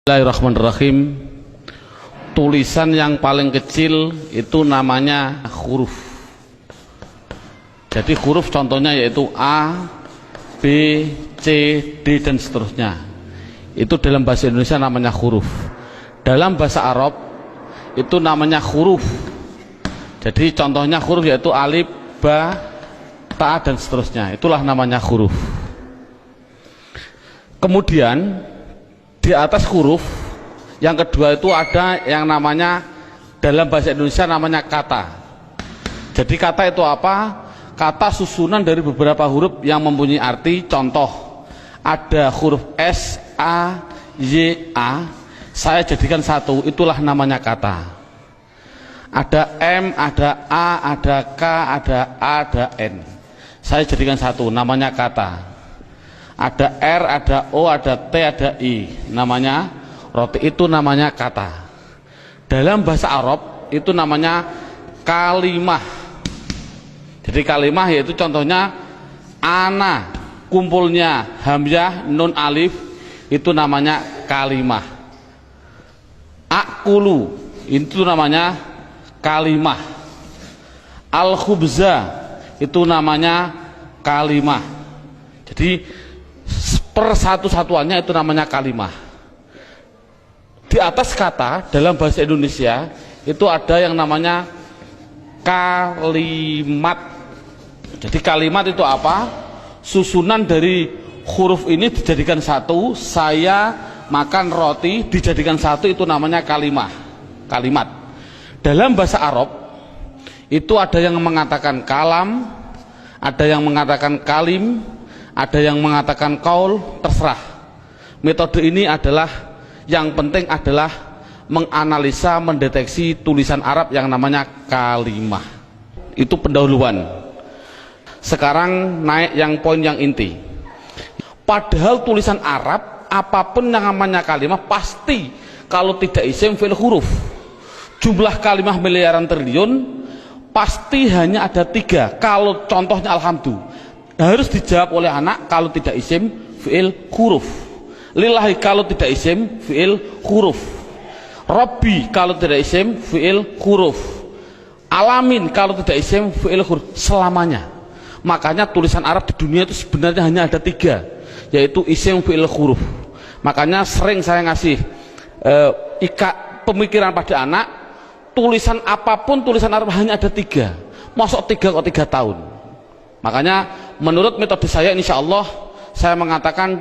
Bismillahirrahmanirrahim. Tulisan yang paling kecil itu namanya huruf. Jadi huruf contohnya yaitu A, B, C, D dan seterusnya. Itu dalam bahasa Indonesia namanya huruf. Dalam bahasa Arab itu namanya huruf. Jadi contohnya huruf yaitu alif, ba, ta dan seterusnya. Itulah namanya huruf. Kemudian di atas huruf yang kedua itu ada yang namanya dalam bahasa Indonesia namanya kata. Jadi kata itu apa? Kata susunan dari beberapa huruf yang mempunyai arti. Contoh, ada huruf S, A, Y, A, saya jadikan satu, itulah namanya kata. Ada M, ada A, ada K, ada A, ada N, saya jadikan satu, namanya kata. Ada R, ada O, ada T, ada I, namanya roti, itu namanya kata. Dalam bahasa Arab itu namanya kalimah. Jadi kalimah yaitu contohnya ana, kumpulnya hamzah, nun, alif, itu namanya kalimah. Akulu, itu namanya kalimah. Al-khubza, itu namanya kalimah. Jadi persatu-satuannya itu namanya kalimah. Di atas kata dalam bahasa Indonesia itu ada yang namanya kalimat. Jadi kalimat itu apa? Susunan dari huruf ini dijadikan satu. Saya makan roti dijadikan satu, itu namanya kalimah. Kalimat. Dalam bahasa Arab itu ada yang mengatakan kalam, ada yang mengatakan kalim, ada yang mengatakan kaul, terserah. Metode ini adalah yang penting adalah menganalisa, mendeteksi tulisan Arab yang namanya kalimah. Itu pendahuluan. Sekarang naik yang poin yang inti. Padahal tulisan Arab apapun yang namanya kalimah pasti kalau tidak isim fi'il huruf. Jumlah kalimah miliaran triliun pasti hanya ada 3. Kalau contohnya alhamdulillah harus dijawab oleh anak kalau tidak isim fi'il huruf. Lillahi kalau tidak isim fi'il huruf. Rabbi kalau tidak isim fi'il huruf. Alamin kalau tidak isim fi'il huruf. Selamanya. Makanya tulisan Arab di dunia itu sebenarnya hanya ada 3, yaitu isim fi'il huruf. Makanya sering saya ngasih pemikiran pada anak, tulisan apapun tulisan Arab hanya ada 3. Masuk 3 kok 3 tahun. Makanya menurut metode saya insya Allah saya mengatakan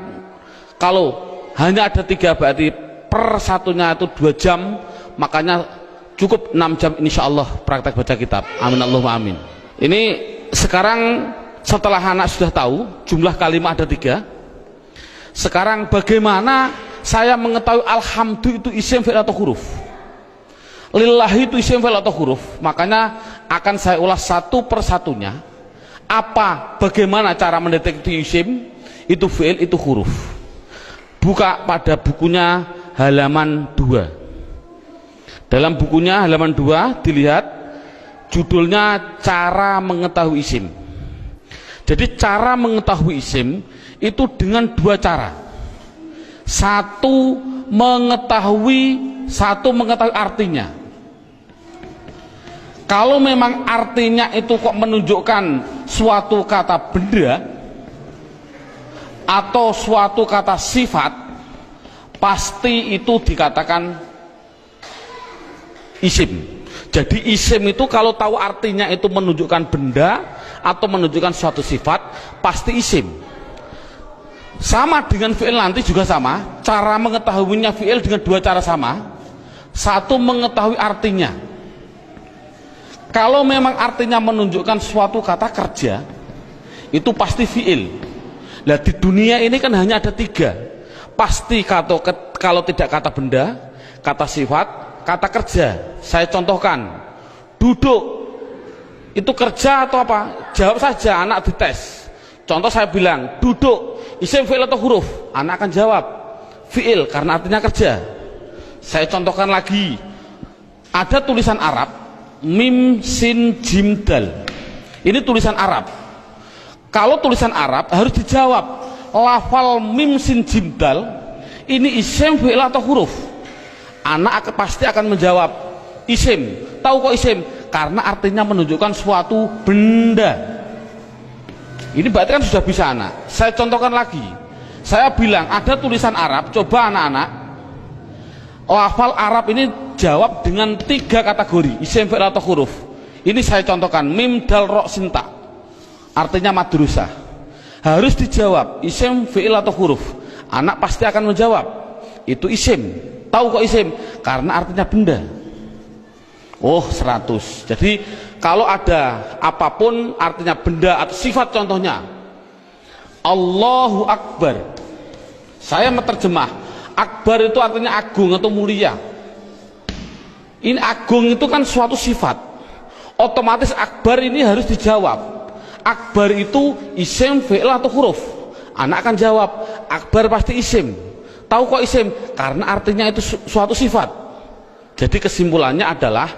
kalau hanya ada 3 berarti per satunya itu 2 jam, makanya cukup 6 jam insya Allah praktek baca kitab. Amin Allahumma amin. Ini sekarang setelah anak sudah tahu jumlah kalimat ada 3, sekarang bagaimana saya mengetahui alhamdulillah itu isim fi'il atau huruf, lillahi itu isim fi'il atau huruf. Makanya akan saya ulas satu persatunya. Bagaimana cara mendeteksi isim itu fi'il itu huruf. Buka pada bukunya halaman 2. Dalam bukunya halaman 2 dilihat judulnya cara mengetahui isim. Jadi cara mengetahui isim itu dengan 2 cara. Satu mengetahui artinya. Kalau memang artinya itu kok menunjukkan suatu kata benda atau suatu kata sifat, pasti itu dikatakan isim. Jadi isim itu kalau tahu artinya itu menunjukkan benda atau menunjukkan suatu sifat, pasti isim. Sama dengan fi'il nanti juga sama. Cara mengetahuinya fi'il dengan 2 cara sama. Satu mengetahui artinya. Kalau memang artinya menunjukkan suatu kata kerja, itu pasti fi'il. Nah di dunia ini kan hanya ada 3. Pasti kalau tidak kata benda, kata sifat, kata kerja. Saya contohkan, duduk itu kerja atau apa? Jawab saja, anak dites. Contoh saya bilang, duduk isim fi'il atau huruf? Anak akan jawab fi'il karena artinya kerja. Saya contohkan lagi, ada tulisan Arab mim sin jim dal, ini tulisan Arab. Kalau tulisan Arab harus dijawab lafal mim sin jim dal ini isim, fi'il atau huruf? Anak pasti akan menjawab isim. Tahu kok isim? Karena artinya menunjukkan suatu benda. Ini berarti kan sudah bisa anak. Saya contohkan lagi. Saya bilang ada tulisan Arab, coba anak-anak hafal Arab ini jawab dengan 3 kategori, isim, fi'il atau huruf. Ini saya contohkan, mim dal ro sinta, artinya madrasah. Harus dijawab isim, fi'il atau huruf. Anak pasti akan menjawab itu isim. Tahu kok isim? Karena artinya benda. Oh, 100. Jadi kalau ada apapun artinya benda atau sifat, contohnya Allahu Akbar, saya menerjemah Akbar itu artinya agung atau mulia. Ini agung itu kan suatu sifat, otomatis Akbar ini harus dijawab. Akbar itu isim, fi'il atau huruf? Anak akan jawab Akbar pasti isim. Tahu kok isim? Karena artinya itu suatu sifat. Jadi kesimpulannya adalah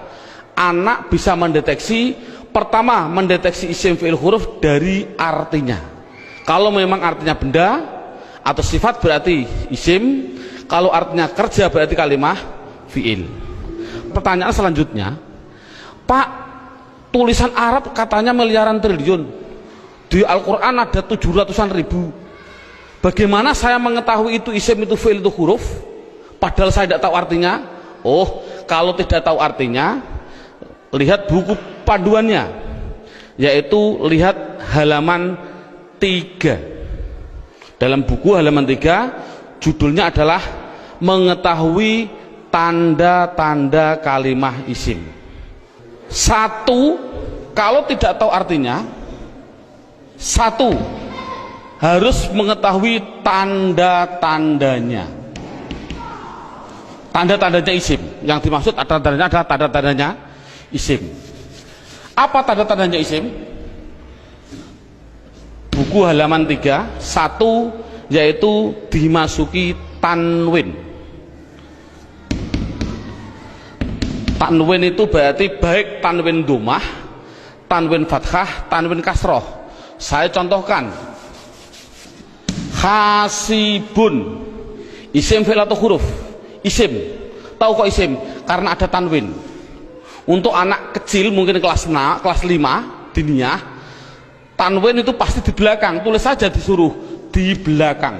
anak bisa mendeteksi, pertama mendeteksi isim, fi'il, huruf dari artinya. Kalau memang artinya benda atau sifat berarti isim, kalau artinya kerja berarti kalimah fi'il. Pertanyaan selanjutnya, Pak, tulisan Arab katanya miliaran triliun, di Al-Quran ada 700-an ribu. Bagaimana saya mengetahui itu isim, itu fi'il, itu huruf, padahal saya tidak tahu artinya? Oh, kalau tidak tahu artinya, lihat buku panduannya, yaitu lihat halaman 3. Dalam buku halaman 3 judulnya adalah mengetahui tanda-tanda kalimah isim. 1, kalau tidak tahu artinya, 1 harus mengetahui tanda-tandanya. Tanda-tandanya isim. Yang dimaksud tanda-tandanya adalah tanda-tandanya isim. Apa tanda-tandanya isim? Buku halaman 3, 1 yaitu dimasuki tanwin. Tanwin itu berarti baik tanwin dhammah, tanwin fathah, tanwin kasroh. Saya contohkan, hasibun, isim, fi'il atau huruf? Isim. Tahu kok isim? Karena ada tanwin. Untuk anak kecil mungkin kelas 5 diniyah, tanwin itu pasti di belakang. Tulis saja disuruh di belakang.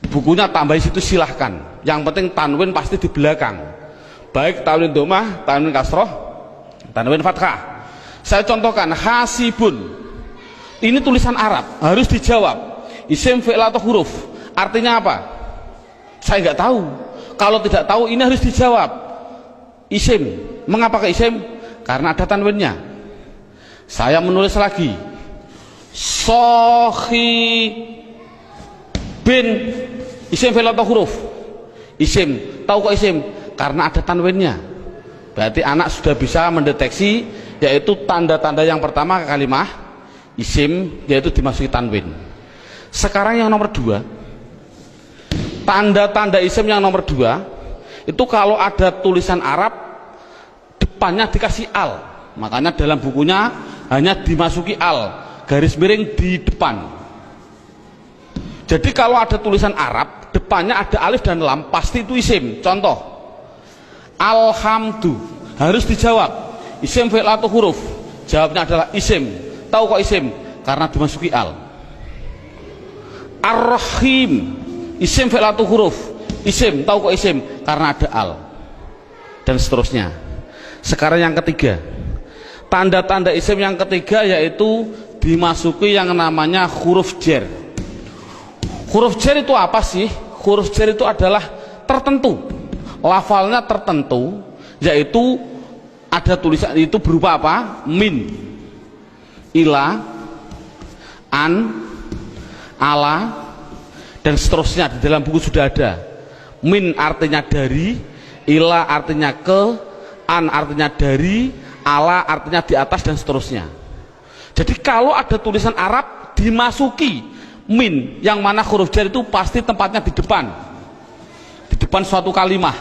Bukunya tambah situ silahkan. Yang penting tanwin pasti di belakang. Baik tanwin dhammah, tanwin kasroh, tanwin fathah. Saya contohkan, hasibun. Ini tulisan Arab, harus dijawab isim, fi'il atau huruf? Artinya apa? Saya nggak tahu. Kalau tidak tahu ini harus dijawab isim. Mengapa ke isim? Karena ada tanwinnya. Saya menulis lagi, sohi bin, isim, fi'il atau huruf? Isim. Tahu kok isim? Karena ada tanwinnya. Berarti anak sudah bisa mendeteksi, yaitu tanda-tanda yang pertama kalimah isim, yaitu dimasuki tanwin. Sekarang yang nomor 2, tanda-tanda isim yang nomor 2 itu kalau ada tulisan Arab depannya dikasih al, makanya dalam bukunya hanya dimasuki al, garis miring di depan. Jadi kalau ada tulisan Arab depannya ada alif dan lam, pasti itu isim. Contoh, alhamdu, harus dijawab isim, fi'il atau huruf? Jawabnya adalah isim. Tahu kok isim? Karena dimasuki al. Ar-Rahim, isim, fi'il atau huruf? Isim. Tahu kok isim? Karena ada al. Dan seterusnya. Sekarang yang ketiga, tanda-tanda isim yang ketiga yaitu dimasuki yang namanya huruf jar. Huruf jar itu apa sih? Huruf jar itu adalah tertentu, lafalnya tertentu, yaitu ada tulisan itu berupa apa? Min, ila, an, ala, dan seterusnya. Di dalam buku sudah ada. Min artinya dari, ila artinya ke, an artinya dari, ala artinya di atas, dan seterusnya. Jadi kalau ada tulisan Arab dimasuki min, yang mana huruf jar itu pasti tempatnya di depan suatu kalimah,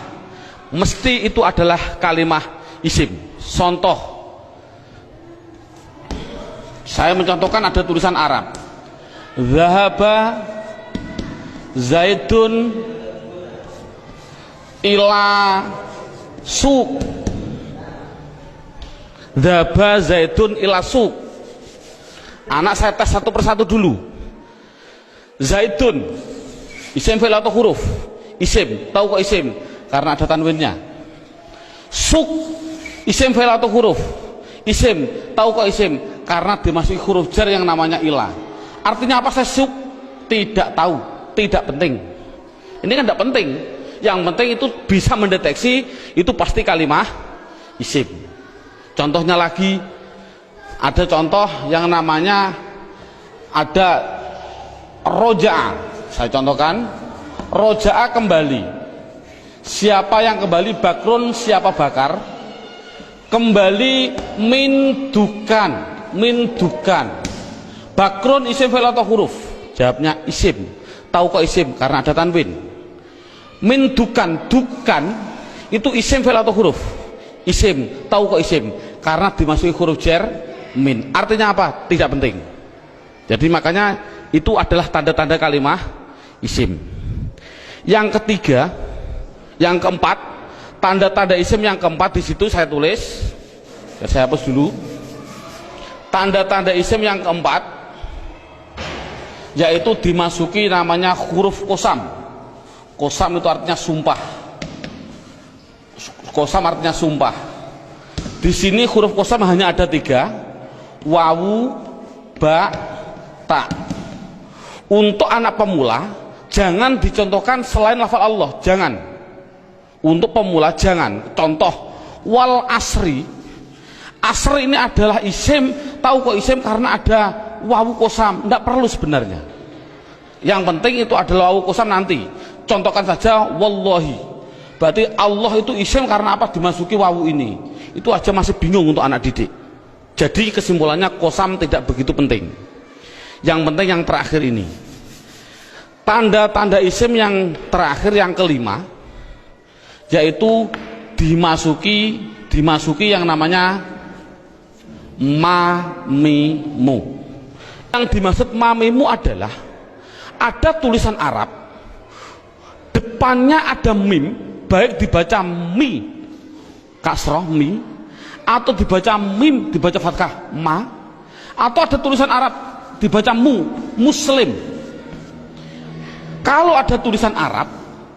mesti itu adalah kalimah isim. Contoh, saya mencontohkan ada tulisan Arab, zahaba Zaidun ila suq. Dhaba Zaidun ila suq. Anak saya tes satu persatu dulu. Zaidun isim fi'il atau huruf? Isim. Tahu kok isim? Karena ada tanwinnya. Suq isim fi'il atau huruf? Isim. Tahu kok isim? Karena dimasuki huruf jar yang namanya ila. Artinya apa saya suq? Tidak tahu, tidak penting. Ini kan tidak penting. Yang penting itu bisa mendeteksi itu pasti kalimah isim. Contohnya lagi, ada contoh yang namanya ada roja'a. Saya contohkan, roja'a kembali. Siapa yang kembali? Bakrun, siapa Bakar? Kembali min dukan, min dukan. Bakrun isim fi'il atau huruf? Jawabnya isim. Tahu kok isim? Karena ada tanwin. Min dukan, dukan itu isim fi'il atau huruf? Isim. Tahu kok isim? Karena dimasuki huruf jar min. Artinya apa? Tidak penting. Jadi makanya itu adalah tanda-tanda kalimah isim. Yang ketiga, yang keempat, tanda-tanda isim yang keempat di situ saya tulis. Ya, saya hapus dulu. Tanda-tanda isim yang keempat yaitu dimasuki namanya huruf qasam. Qasam itu artinya sumpah. Qasam artinya sumpah. Di sini huruf qasam hanya ada 3, wawu, ba, ta. Untuk anak pemula jangan dicontohkan selain lafal Allah, jangan. Untuk pemula jangan. Contoh wal asri. Asri ini adalah isim. Tahu kok isim? Karena ada wawu qasam. Tidak perlu sebenarnya. Yang penting itu adalah wawu qasam nanti. Contohkan saja wallahi. Berarti Allah itu isim karena apa? Dimasuki wawu ini. Itu aja masih bingung untuk anak didik. Jadi kesimpulannya qasam tidak begitu penting. Yang penting yang terakhir ini. Tanda-tanda isim yang terakhir yang kelima yaitu dimasuki yang namanya mamimu. Yang dimaksud mamimu adalah ada tulisan Arab, depannya ada mim, baik dibaca mi kasroh mi, atau dibaca mim dibaca fathah ma, atau ada tulisan Arab dibaca mu muslim. Kalau ada tulisan Arab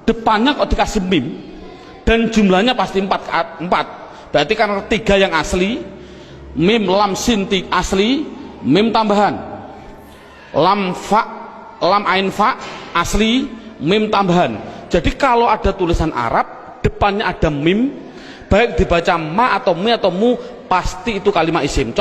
depannya kok dikasih mim dan jumlahnya pasti 4, berarti karena 3 yang asli, mim lam sin asli, mim tambahan, lam ain fa asli, mim tambahan. Jadi kalau ada tulisan Arab depannya ada mim, baik dibaca ma atau mi atau mu, pasti itu kalimat isim.